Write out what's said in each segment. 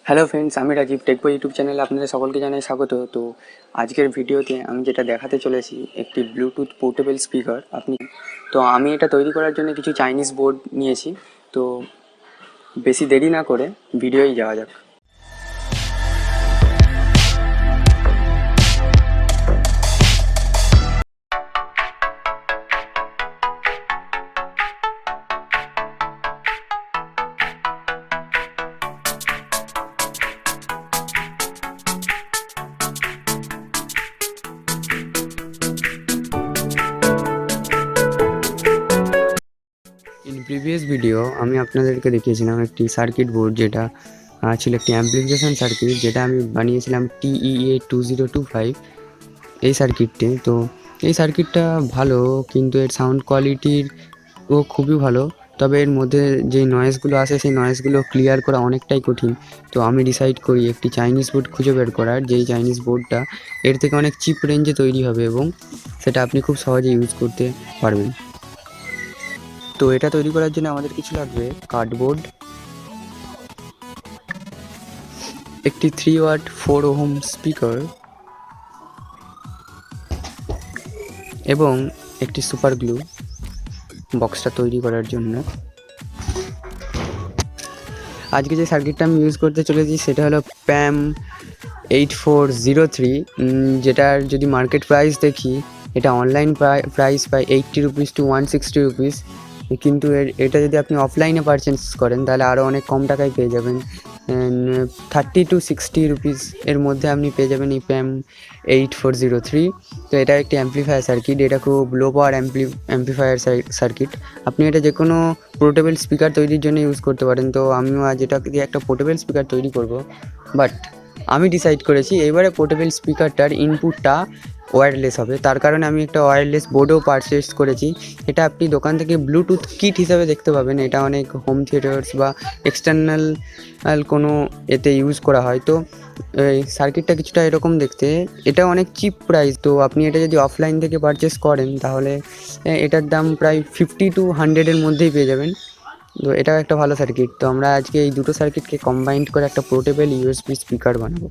Hello friends, আমি Rajib টেকবো YouTube চ্যানেলে আপনাদের সকলকে জানাই স্বাগত। তো আজকের ভিডিওতে আমি যেটা দেখাতে চলেছি একটি ব্লুটুথ পোর্টেবল স্পিকার। আমি এটা তৈরি করার জন্য কিছু চাইনিজ বোর্ড নিয়েছি। তো বেশি দেরি না করে ভিডিওই যাওয়া যাক। প্রিভিয়াস ভিডিও আমি আপনাদেরকে দেখিয়েছিলাম একটি সার্কিট বোর্ড, যেটা ছিল একটি অ্যাম্প্লিফিকেশন সার্কিট, যেটা আমি বানিয়েছিলাম TEA2025 এই সার্কিটটি। তো এই সার্কিটটা ভালো, কিন্তু এর সাউন্ড কোয়ালিটির খুবই ভালো। তবে এর মধ্যে যে নয়েজগুলো আসে সেই নয়েজগুলো ক্লিয়ার করা অনেকটাই কঠিন। তো আমি ডিসাইড করি একটি চাইনিজ বোর্ড খুঁজে বের করার, যেই চাইনিজ বোর্ডটা এর থেকে অনেক চিপ রেঞ্জে তৈরি হবে এবং সেটা আপনি খুব সহজে ইউজ করতে পারবেন। তো এটা তৈরি করার জন্য আমাদের কিছু লাগবে কার্ডবোর্ড, একটি 3 ওয়াট 4 ওহম স্পিকার এবং একটি সুপার গ্লু বক্সটা তৈরি করার জন্য। আজকে যে সার্কিটটা আমি ইউজ করতে চলেছি সেটা হলো প্যাম 8403, যেটার যদি মার্কেট প্রাইস দেখি, এটা অনলাইন প্রাইস পায় 80 রুপিস টু 160 রুপিস। কিন্তু এটা যদি আপনি অফলাইনে পারচেস করেন তাহলে আরও অনেক কম টাকায় পেয়ে যাবেন, 30 টু 60 রুপিস এর মধ্যে আপনি পেয়ে যাবেন এই প্যাম 8403। তো এটা একটি অ্যাম্প্লিফায়ার সার্কিট, এটা খুব লো পাওয়ার অ্যাম্প্লিফায়ার সার্কিট। আপনি এটা যে কোনো পোর্টেবল স্পিকার তৈরির জন্য ইউজ করতে পারেন। তো আমিও আজ এটা দিয়ে একটা পোর্টেবল স্পিকার তৈরি করব, বাট আমি ডিসাইড করেছি এবারে পোর্টেবল স্পিকারটার ইনপুটটা ওয়্যারলেস হবে। তার কারণে আমি একটা ওয়্যারলেস বোর্ডও পারচেস করেছি। এটা আপনি দোকান থেকে ব্লুটুথ কিট হিসাবে দেখতে পাবেন। এটা অনেক হোম থিয়েটার্স বা এক্সটার্নাল কোনো এতে ইউজ করা হয়। তো এই সার্কিটটা কিছুটা এরকম দেখতে, এটা অনেক চিপ প্রাইস। তো আপনি এটা যদি অফলাইন থেকে পারচেস করেন তাহলে এটার দাম প্রায় 50 টু 100-এর মধ্যেই পেয়ে যাবেন। তো এটাও একটা ভালো সার্কিট। তো আমরা আজকে এই দুটো সার্কিটকে কম্বাইন্ড করে একটা পোর্টেবল ইউএসবি স্পিকার বানাবো।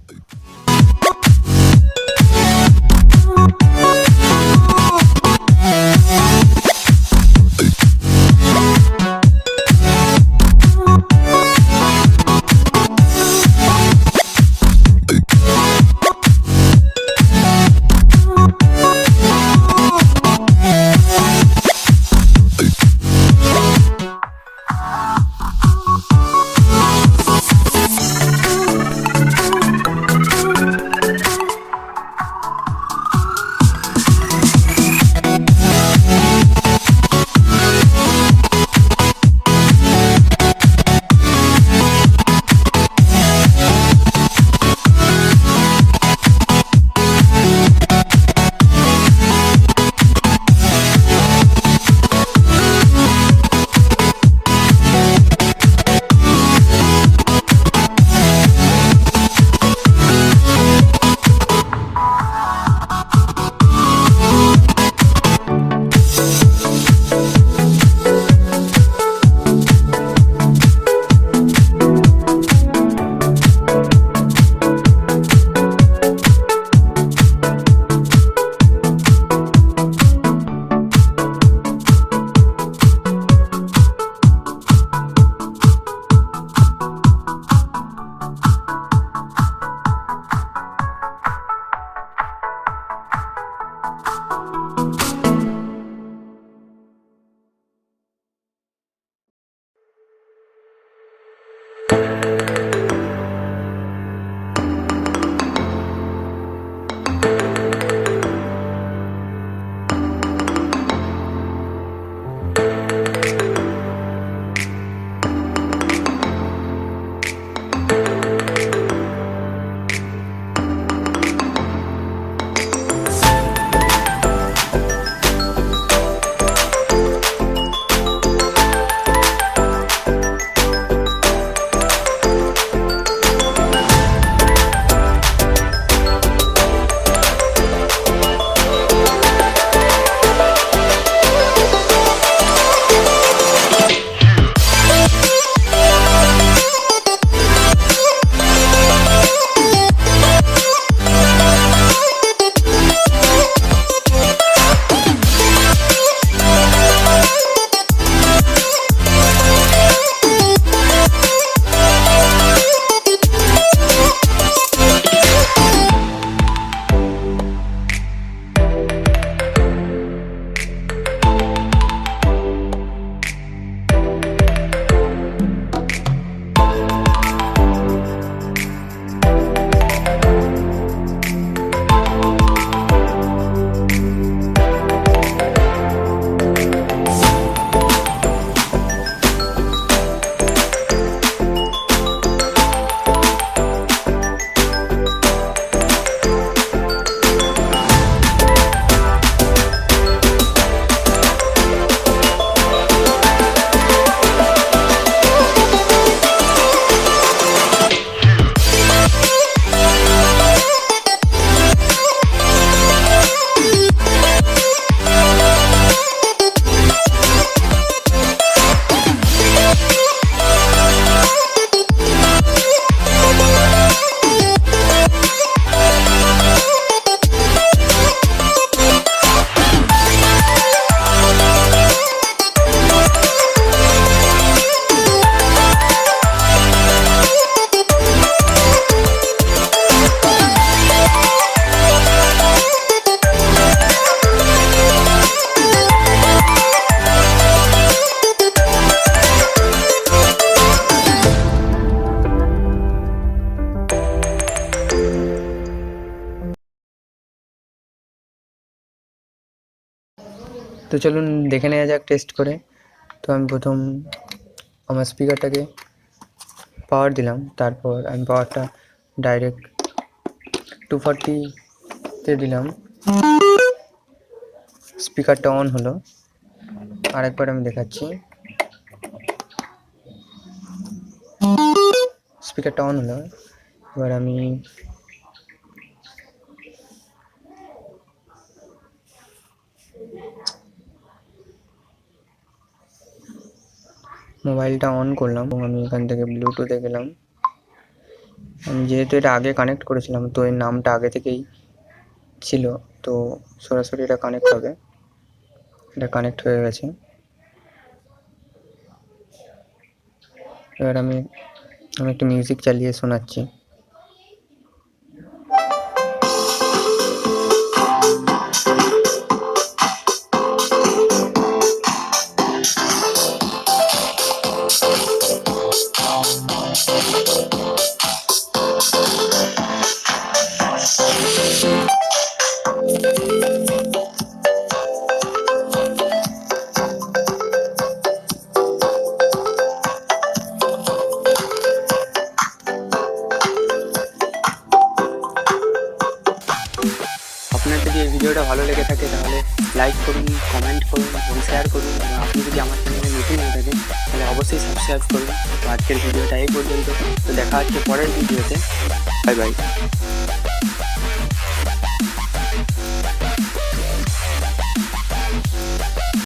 তো চলুন দেখে নেওয়া যাক টেস্ট করে। তো আমি প্রথম আমার স্পিকারটাকে পাওয়ার দিলাম, তারপর আমি পাওয়ারটা ডাইরেক্ট 240-তে দিলাম, স্পিকারটা অন হলো। আরেকবার আমি দেখাচ্ছি, স্পিকারটা অন হলো। এবার আমি মোবাইলটা অন করলাম এবং আমি এখান থেকে ব্লুটুথে গেলাম। আমি যেহেতু এটা আগে কানেক্ট করেছিলাম, তো এর নামটা আগে থেকেই ছিল, তো সরাসরি এটা কানেক্ট হবে। এটা কানেক্ট হয়ে গেছে। এবার আমি একটু মিউজিক চালিয়ে শোনাচ্ছি। আপনার যদি এই ভিডিওটা ভালো লেগে থাকে তাহলে লাইক করুন, কমেন্ট করুন এবং শেয়ার করুন। এবং আপনি যদি আমার চ্যানেলে নতুন হয়ে থাকেন তাহলে অবশ্যই সাবস্ক্রাইব করুন। তো আজকের ভিডিওটা এই পর্যন্ত। তো দেখা হচ্ছে পরের ভিডিওতে। Bye bye.